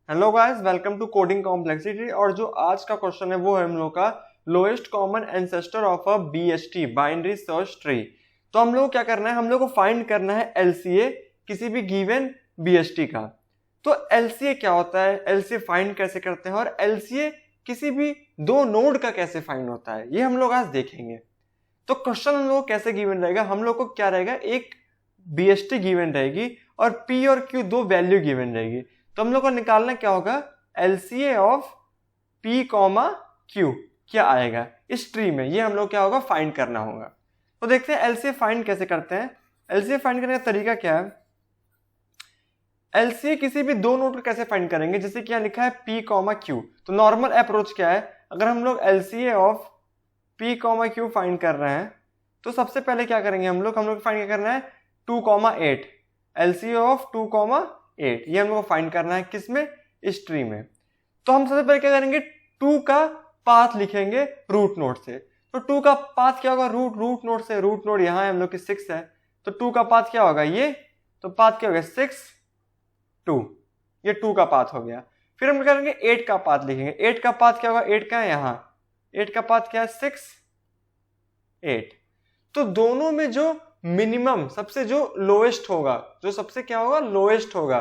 Hello guys, welcome to coding complexity. और जो आज का क्वेश्चन है वो है हम लोग का lowest common ancestor of a BST binary search tree. तो हम लोग क्या करना है, हम लोग को फाइंड करना है एलसीए किसी भी गिवन बीएसटी का। तो एलसीए क्या होता है, एलसीए फाइंड कैसे करते हैं और एलसीए किसी भी दो नोड का कैसे फाइंड होता है, ये हम लोग आज देखेंगे। तो क्वेश्चन हम लोग को कैसे गिवन रहेगा, हम लोग को क्या रहेगा, एक बीएसटी गिवन रहेगी और पी और क्यू दो वैल्यू गिवन रहेगी। तो हम लोग को निकालना क्या होगा, LCA of P comma Q क्या आएगा इस ट्री में, ये हम लोग क्या होगा फाइंड करना होगा। तो देखते हैं एलसीए फाइंड कैसे करते हैं। एलसीए फाइंड करने का तरीका क्या है, एलसीए किसी भी दो नोड को कैसे फाइंड करेंगे, जैसे कि यहाँ लिखा है पी कॉमा क्यू। तो नॉर्मल अप्रोच क्या है, अगर हम लोग LCA of P comma Q find कर रहे हैं तो सबसे पहले क्या करेंगे, हम लोग फाइंड करना है 2,8, एलसीए ऑफ 2,8 ये हम लोग को फाइंड करना है किसमें, इस ट्री में। तो हम सबसे पहले क्या करेंगे, 2 का पाथ लिखेंगे रूट नोड से। तो 2 का पाथ क्या होगा, रूट नोड से, रूट नोड यहाँ है हम लोग की 6 है, तो 2 का पाथ क्या होगा ये, तो पाथ क्या होगा 6 2, ये 2 का पाथ हो गया। फिर हम करेंगे 8 का पाथ लिखेंगे, 8 का पाथ क्या होगा, 8 का है यहाँ, 8 का पाथ क्या है 6 8। तो दोनों में जो मिनिमम सबसे जो लोएस्ट होगा, जो सबसे क्या होगा लोएस्ट होगा,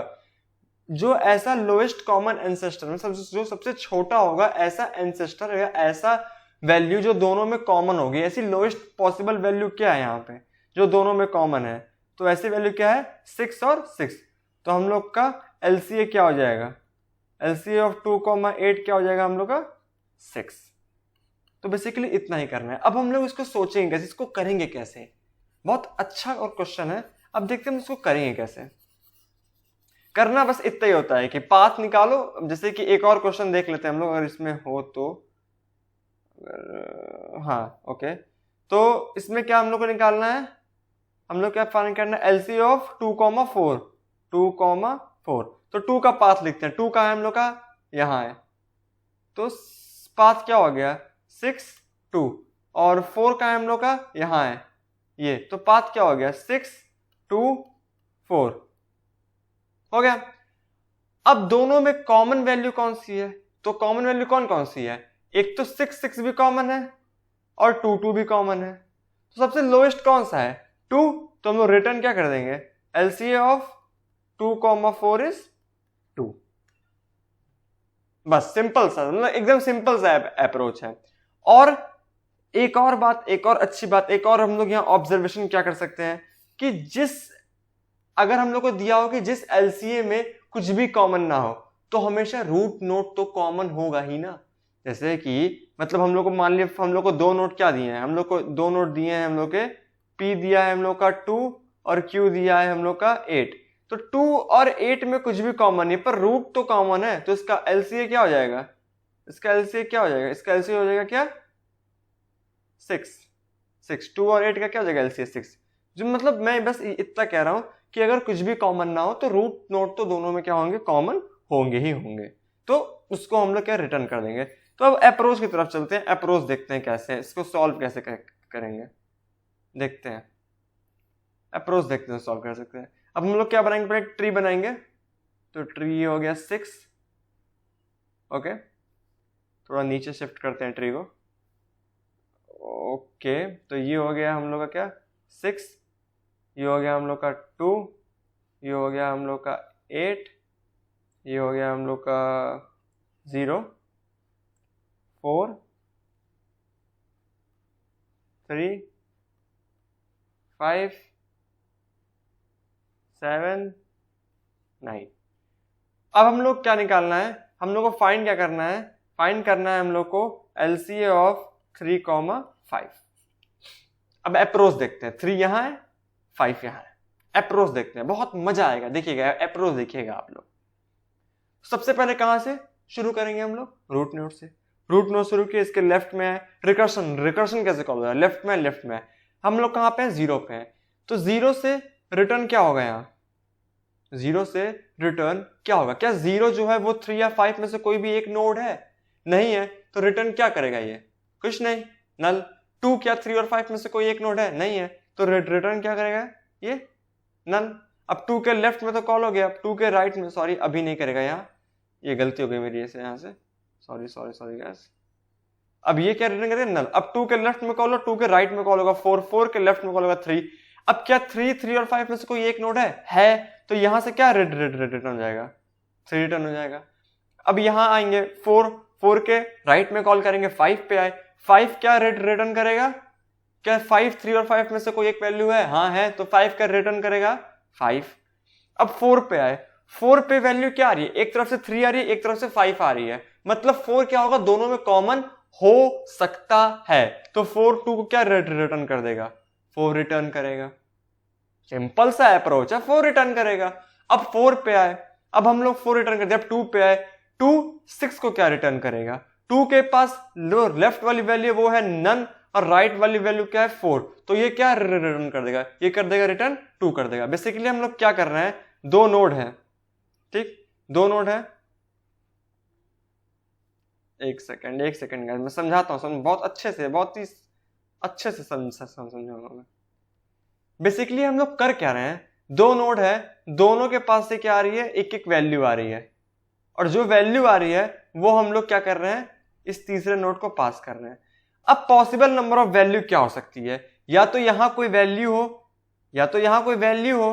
जो ऐसा लोएस्ट कॉमन एंसेस्टर में जो सबसे छोटा होगा ऐसा एंसेस्टर या ऐसा वैल्यू जो दोनों में कॉमन होगी, ऐसी लोएस्ट पॉसिबल वैल्यू क्या है यहाँ पे जो दोनों में कॉमन है, तो ऐसी वैल्यू क्या है 6 और 6। तो हम लोग का एलसीए क्या हो जाएगा, एलसीए ऑफ 2,8 क्या हो जाएगा हम लोग का 6। तो बेसिकली इतना ही करना है। अब हम लोग इसको सोचेंगे कैसे, इसको करेंगे कैसे, बहुत अच्छा और क्वेश्चन है। अब देखते हैं हम इसको करेंगे कैसे। करना बस इतना ही होता है कि पाथ निकालो। जैसे कि एक और क्वेश्चन देख लेते हैं हम लोग, अगर इसमें हो तो, हाँ ओके। तो इसमें क्या हम लोग को निकालना है, हम लोग क्या फाइंड करना है, एलसीए ऑफ 2,4 2,4। तो 2 का पाथ लिखते हैं, 2 का है हम लोग का यहाँ है, तो पाथ क्या हो गया 6 2, और 4 का है हम लोग का यहाँ है ये, तो पाथ क्या हो गया 6 2 4 हो गया। अब दोनों में कॉमन वैल्यू कौन सी है, तो कॉमन वैल्यू कौन कौन सी है, एक तो 6 6 भी कॉमन है और 2 2 भी कॉमन है। तो सबसे लोएस्ट कौन सा है 2, तो हम लोग रिटर्न क्या कर देंगे, एलसीए ऑफ 2,4 इज 2। बस सिंपल सा, मतलब एकदम सिंपल सा अप्रोच है। और एक और बात, एक और अच्छी बात, एक और हम लोग यहाँ ऑब्जर्वेशन क्या कर सकते हैं कि अगर हम लोग को दिया हो कि जिस एलसीए में कुछ भी कॉमन ना हो तो हमेशा रूट नोड तो कॉमन होगा ही ना। जैसे कि मतलब हम लोग को मान लिया, हम लोग को दो नोड क्या दिए हैं, हम लोग को दो नोड दिए हैं, हम लोग के पी दिया है हम लोग का 2 और क्यू दिया है हम लोग का 8। तो 2 और 8 में कुछ भी कॉमन नहीं, पर रूट तो कॉमन है, तो इसका एलसीए क्या हो जाएगा, इसका एलसीए क्या हो जाएगा, इसका एलसीए हो जाएगा क्या 6 2 और 8 का क्या हो जाएगा एलसीए 6। जो मतलब मैं बस इतना कह रहा हूं कि अगर कुछ भी कॉमन ना हो तो रूट नोड तो दोनों में क्या होंगे, कॉमन होंगे ही होंगे, तो उसको हम लोग क्या रिटर्न कर देंगे। तो अब अप्रोच की तरफ चलते हैं, अप्रोच देखते हैं कैसे इसको सॉल्व कैसे करेंगे, देखते हैं अप्रोच देखते हैं सॉल्व कर सकते हैं। अब हम लोग क्या बनाएंगे, पहले ट्री बनाएंगे। तो ट्री हो गया 6, ओके थोड़ा नीचे शिफ्ट करते हैं ट्री को, ओके तो ये हो गया हम लोग का क्या 6, ये हो गया हम लोग का 2, ये हो गया हम लोग का 8, ये हो गया हम लोग का 0 4 3 5 7 9। अब हम लोग क्या निकालना है, हम लोग को फाइंड क्या करना है, फाइंड करना है हम लोग को एलसीए ऑफ 3,5। अब अप्रोच देखते हैं, 3 यहाँ है 5 यहाँ है, अप्रोच देखते हैं, बहुत मजा आएगा, देखिएगा अप्रोच देखिएगा आप लोग। सबसे पहले कहां से शुरू करेंगे हम लोग, रूट नोड से। रूट नोड शुरू किए, इसके लेफ्ट में है रिकर्शन, रिकर्शन कैसे कॉल होगा, लेफ्ट में लेफ्ट में हम लोग कहां पे हैं 0 पे हैं, तो 0 से रिटर्न क्या होगा, यहाँ 0 से रिटर्न क्या होगा, क्या 0 जो है वो 3 या 5 में से कोई भी एक नोड है, नहीं है, तो रिटर्न क्या करेगा ये, कुछ नहीं, नल। 2 क्या 3 और 5 में से कोई एक नोड है, नहीं है, तो रिटर्न क्या करेगा ये नल। अब 2 के लेफ्ट में तो कॉल हो गया, 2 के राइट में, सॉरी अभी नहीं करेगा, यहाँ ये गलती हो गई मेरी ऐसे यहाँ से, सॉरी गाइस। अब ये क्या रिटर्न करेगा? नल। अब 2 के लेफ्ट में कॉल होगा, 2 के राइट में कॉल होगा 4, 4 के लेफ्ट में कॉल होगा 3। अब क्या 3 और 5 में से कोई एक नोड है? तो यहां से क्या रिटर्न हो जाएगा? 3 रिटर्न हो जाएगा। अब यहां आएंगे 4 के राइट में कॉल करेंगे, 5 पे आए, 5 क्या रिटर्न करेगा? क्या 5 3 और 5 में से कोई एक वैल्यू है? हाँ है, तो 5 का रिटर्न करेगा 5। अब 4 पे आए, 4 पे वैल्यू क्या आ रही है? एक तरफ से 3 आ रही है, एक तरफ से 5 आ रही है, मतलब 4 क्या होगा? दोनों में कॉमन हो सकता है, तो 4 2 को क्या रिटर्न कर देगा? 4 रिटर्न करेगा। सिंपल सा अप्रोच है, 4 रिटर्न करेगा। अब 4 पे आए, अब हम लोग 4 रिटर्न करते हैं। अब 2 पे आए, 2 6 को क्या रिटर्न करेगा? 2 के पास लो लेफ्ट वाली वैल्यू वो है नन, और राइट वाली वैल्यू क्या है? 4, तो ये क्या रिटर्न कर देगा? ये कर देगा रिटर्न 2 कर देगा। बेसिकली हम लोग क्या कर रहे हैं, 2 नोड है, ठीक, 2 नोड है। एक सेकंड गाइस, मैं समझाता हूँ, बहुत अच्छे से, बहुत ही अच्छे से समझाऊंगा मैं। बेसिकली हम लोग कर क्या रहे हैं, 2 नोड है, दोनों के पास से क्या आ रही है? एक एक वैल्यू आ रही है, और जो वैल्यू आ रही है वो हम लोग क्या कर रहे हैं? इस तीसरे नोड को पास कर रहे हैं। अब पॉसिबल नंबर ऑफ वैल्यू क्या हो सकती है? या तो यहां कोई वैल्यू हो, या तो यहां कोई वैल्यू हो,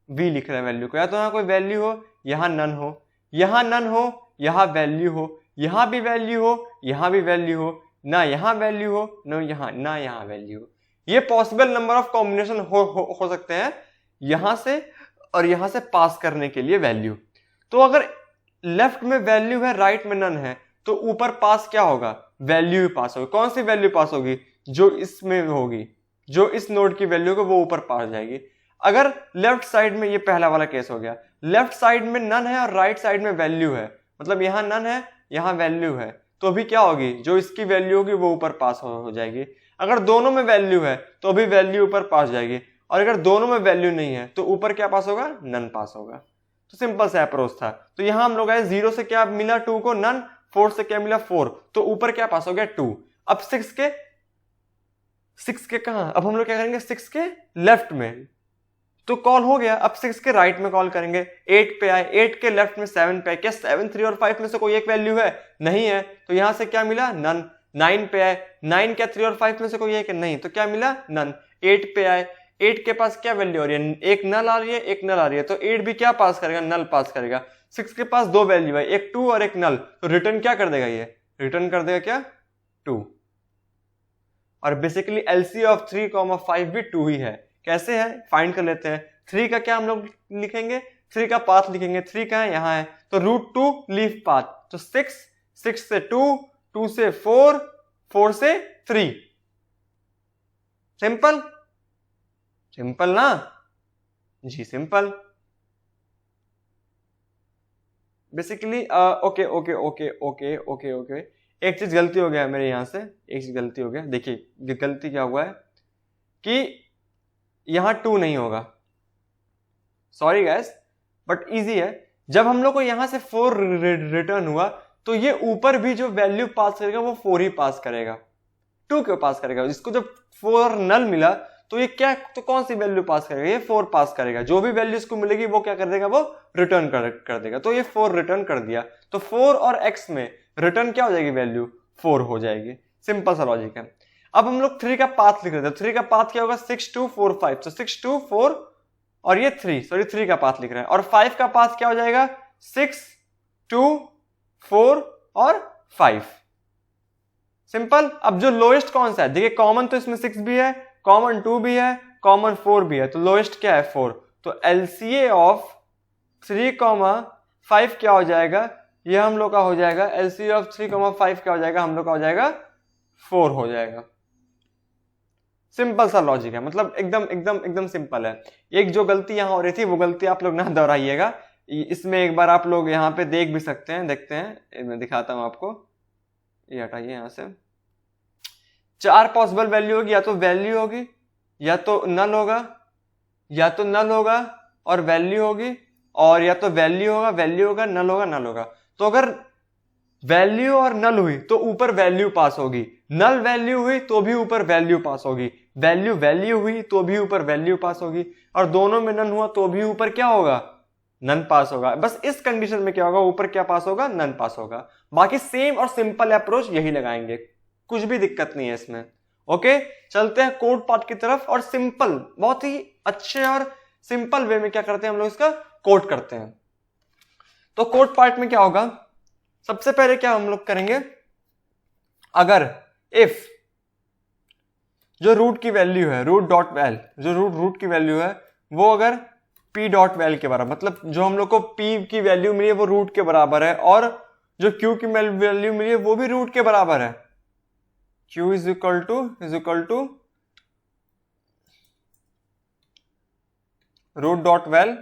v लिख रहे हैं वैल्यू को, या तो यहां कोई वैल्यू हो, यहां नन हो, यहां नन हो, यहां वैल्यू हो, यहां भी वैल्यू हो, यहां भी वैल्यू हो, ना यहां वैल्यू हो, ना यहां वैल्यू हो। ये पॉसिबल नंबर ऑफ कॉम्बिनेशन हो सकते हैं यहां से और यहां से पास करने के लिए वैल्यू। तो अगर लेफ्ट में वैल्यू है, राइट में नन है, तो ऊपर पास क्या होगा? वैल्यू ही पास होगी। कौन सी वैल्यू पास होगी? जो इसमें होगी, जो इस नोड की वैल्यू होगी वो ऊपर पास जाएगी। अगर लेफ्ट साइड में, ये पहला वाला केस हो गया, लेफ्ट साइड में नन है और राइट साइड में वैल्यू है, मतलब यहां नन है, यहां वैल्यू है, तो अभी क्या होगी? जो इसकी वैल्यू होगी वो ऊपर पास हो जाएगी। अगर दोनों में वैल्यू है तो अभी वैल्यू ऊपर पास जाएगी, और अगर दोनों में वैल्यू नहीं है तो ऊपर क्या पास होगा? नन पास होगा। तो सिंपल सा अप्रोच था। तो यहां हम लोग आए, 0 से क्या मिला? 2 को नन, 4 से क्या मिला? 4, तो ऊपर क्या पास हो गया? 2। अब 6 के कहां? अब हम लोग क्या करेंगे? 6 के लेफ्ट में तो कॉल हो गया। अब 6 के राइट में कॉल करेंगे, 8 पे आए, 8 के लेफ्ट में 7 पे आए, क्या 7 3 और 5 में से कोई एक वैल्यू है? नहीं है, तो यहां से क्या मिला? नन। 9 पे आए, 9 क्या 3 और 5 में से कोई एक? नहीं, तो क्या मिला? नन। 8 पे आए, 8 के पास क्या वैल्यू आ रही है? एक नल आ रही है, एक नल आ रही है, तो 8 भी क्या पास करेगा? नल पास करेगा। 6 के पास 2 वैल्यू है, एक 2 और एक नल, तो रिटर्न क्या कर देगा? ये रिटर्न कर देगा क्या? 2। और बेसिकली LCM ऑफ 3, 5 भी 2 ही है। कैसे है? फाइंड कर लेते हैं। 3 का क्या हम लोग लिखेंगे? 3 का पाथ लिखेंगे। 3 कहां है? यहां है, तो √2 लीव पाथ, तो 6 से 2, 2 से 4, 4 से 3। सिंपल ना जी? सिंपल। बेसिकली ओके, एक चीज गलती हो गया मेरे यहां से, एक चीज गलती हो गया। देखिए गलती क्या हुआ है कि यहां 2 नहीं होगा, सॉरी गैस, बट इजी है। जब हम लोग को यहां से 4 रिटर्न हुआ तो ये ऊपर भी जो वैल्यू पास करेगा वो 4 ही पास करेगा, 2 क्यों पास करेगा? इसको जब 4 नल मिला तो ये क्या, तो कौन सी वैल्यू पास करेगा? ये 4 पास करेगा। जो भी वैल्यू इसको मिलेगी वो क्या कर देगा? वो रिटर्न कर देगा। तो ये 4 रिटर्न कर दिया, तो 4 और x में रिटर्न क्या हो जाएगी? वैल्यू 4 हो जाएगी। सिंपल सा लॉजिक है। अब हम लोग 3 का पाथ लिख रहे थे, 3 का पाथ क्या होगा? 6 2 4 5, तो 6 2 4 और ये 3 का पाथ लिख रहे हैं, और 5 का पाथ क्या हो जाएगा? 6 2 4 और 5। सिंपल। अब जो लोएस्ट कौन सा है? देखिए कॉमन तो इसमें 6 भी है, कॉमन 2 भी है, कॉमन 4 भी है, तो लोएस्ट क्या है? 4। तो LCA ऑफ 3, 5 क्या हो जाएगा? ये हम लोग का हो जाएगा LCA ऑफ 3, 5 क्या हो जाएगा? हम लोग का हो जाएगा 4 हो जाएगा। सिंपल सा लॉजिक है, मतलब एकदम सिंपल है। एक जो गलती यहां हो रही थी वो गलती आप लोग ना दोहराइएगा। इसमें एक बार आप लोग यहाँ पे देख भी सकते हैं, देखते हैं, मैं दिखाता हूं आपको। ये हटाइए यहां से। 4 पॉसिबल वैल्यू होगी, या तो वैल्यू होगी, या तो नल होगा, या तो नल होगा और वैल्यू होगी, और या तो वैल्यू होगा, नल होगा। तो अगर वैल्यू और नल हुई तो ऊपर वैल्यू पास होगी, नल वैल्यू हुई तो भी ऊपर वैल्यू पास होगी, वैल्यू हुई तो भी ऊपर वैल्यू पास होगी, और दोनों में नन हुआ तो भी ऊपर क्या होगा? नन पास होगा। बस इस कंडीशन में क्या होगा, ऊपर क्या पास होगा, नन पास होगा। बाकी सेम और सिंपल अप्रोच यही लगाएंगे, कुछ भी दिक्कत नहीं है इसमें। ओके, चलते हैं कोड पार्ट की तरफ और सिंपल, बहुत ही अच्छे और सिंपल वे में क्या करते हैं हम लोग, इसका कोड करते हैं। तो कोड पार्ट में क्या होगा, सबसे पहले क्या हम लोग करेंगे, अगर इफ जो रूट की वैल्यू है, रूट डॉट वैल, जो रूट की वैल्यू है वो अगर p डॉट वैल के बराबर, मतलब जो हम लोग को p की वैल्यू मिली है वो रूट के बराबर है, और जो q की वैल्यू मिली है वो भी रूट के बराबर है, q is equal to root dot val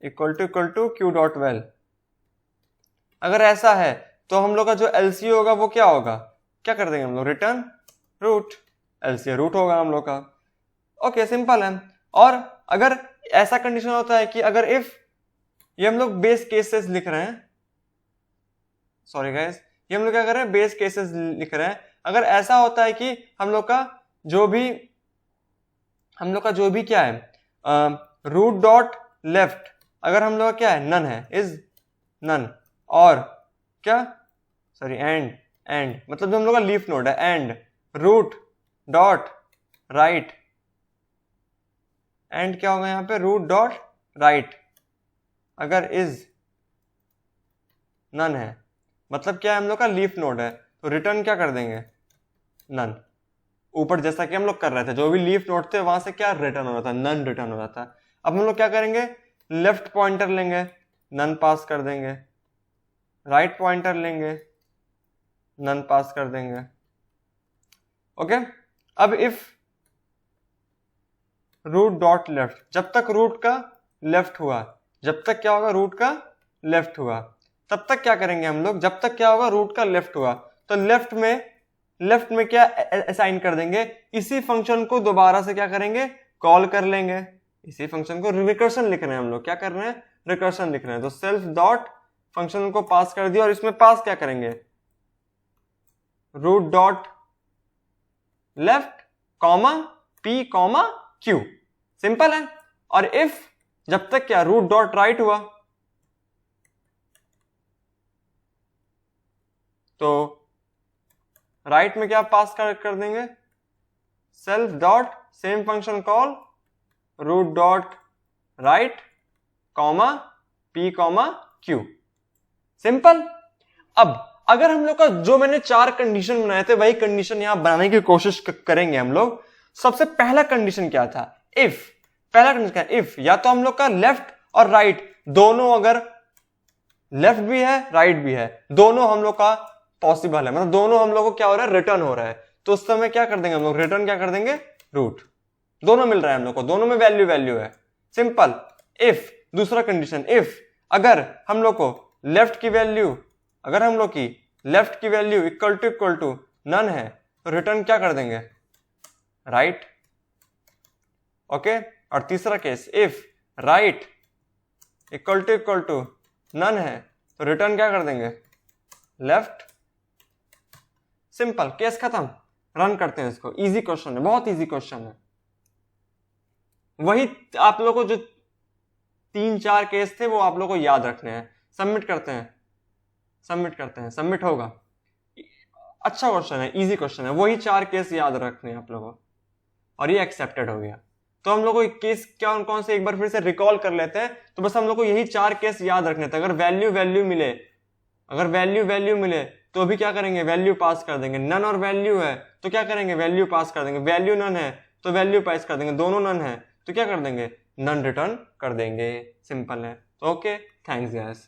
equal to q dot val. अगर ऐसा है तो हम लोग का जो LCA होगा वो क्या होगा, क्या कर देंगे हम लोग, रिटर्न रूट, LCA रूट होगा हम लोग का। ओके, सिंपल है। और अगर ऐसा कंडीशन होता है कि अगर इफ, ये हम लोग बेस केसेस लिख रहे हैं, सॉरी गाइस, ये हम लोग क्या कर रहे हैं, बेस केसेस लिख रहे हैं। अगर ऐसा होता है कि हम लोग का जो भी क्या है, रूट डॉट लेफ्ट, अगर हम लोग का क्या है, नन है, इज नन, और क्या, सॉरी एंड मतलब जो हम लोग का लीफ नोड है, and root dot right, and क्या होगा यहाँ पे, रूट डॉट राइट, अगर इज नन है, मतलब क्या है, हम लोग का लीफ नोड है, तो रिटर्न क्या कर देंगे, नन। ऊपर जैसा कि हम लोग कर रहे थे, जो भी लीफ नोड थे वहां से क्या रिटर्न हो रहा था, नन रिटर्न हो रहा था। अब हम लोग क्या करेंगे, लेफ्ट पॉइंटर लेंगे, नन पास कर देंगे, राइट पॉइंटर लेंगे, नन पास कर देंगे। ओके, अब इफ रूट डॉट लेफ्ट, जब तक रूट का लेफ्ट हुआ, जब तक क्या होगा, रूट का लेफ्ट हुआ, तब तक क्या करेंगे हम लोग, जब तक क्या होगा, रूट का लेफ्ट हुआ, तो लेफ्ट में क्या असाइन कर देंगे, इसी फंक्शन को दोबारा से क्या करेंगे, कॉल कर लेंगे। इसी फंक्शन को रिकर्शन लिख रहे हैं हम लोग, क्या कर रहे हैं, रिकर्शन लिख रहे हैं। तो सेल्फ डॉट फंक्शन को पास कर दिया, और इसमें पास क्या करेंगे, root dot left comma p comma q, simple है। और इफ, जब तक क्या, रूट डॉट राइट हुआ, तो राइट में क्या पास कर देंगे, self dot same function call root dot right comma p comma q, simple. अब अगर हम लोग का जो मैंने 4 कंडीशन बनाए थे वही कंडीशन यहां बनाने की कोशिश करेंगे हम लोग। सबसे पहला कंडीशन क्या था, इफ, पहला कंडीशन क्या, इफ या तो हम लोग का लेफ्ट और राइट दोनों, अगर लेफ्ट भी है राइट भी है, दोनों हम लोग का पॉसिबल है, मतलब दोनों हम लोग को क्या हो रहा है, रिटर्न हो रहा है, तो उस समय क्या कर देंगे हम लोग, रिटर्न क्या कर देंगे, रूट, दोनों मिल रहा है हम लोग को, दोनों में वैल्यू है, सिंपल। इफ, दूसरा कंडीशन, इफ अगर हम लोग को लेफ्ट की वैल्यू, अगर हम लोग की लेफ्ट की वैल्यू इक्वल टू नन है, तो रिटर्न क्या कर देंगे, राइट। ओके, और तीसरा case, if right equal to none है, तो रिटर्न क्या कर देंगे, लेफ्ट, सिंपल, केस खत्म। रन करते हैं इसको, इजी क्वेश्चन है, बहुत इजी क्वेश्चन है। वही आप लोगों को जो 3-4 केस थे वो आप लोगों को याद रखने हैं। सबमिट करते हैं, सबमिट होगा। अच्छा क्वेश्चन है, इजी क्वेश्चन है, वही 4 केस याद रखने हैं आप लोगों को, और ये एक्सेप्टेड हो गया। तो हम लोग को केस क्या कौन से एक बार फिर से रिकॉल कर लेते हैं। तो बस हम लोग को यही 4 केस याद रखने थे। अगर वैल्यू मिले, अगर वैल्यू मिले तो भी क्या करेंगे, वैल्यू पास कर देंगे। नन और वैल्यू है तो क्या करेंगे, वैल्यू पास कर देंगे। वैल्यू नन है तो वैल्यू पास कर देंगे। दोनों नन है तो क्या कर देंगे, नन रिटर्न कर देंगे। सिंपल है। Okay, thanks guys.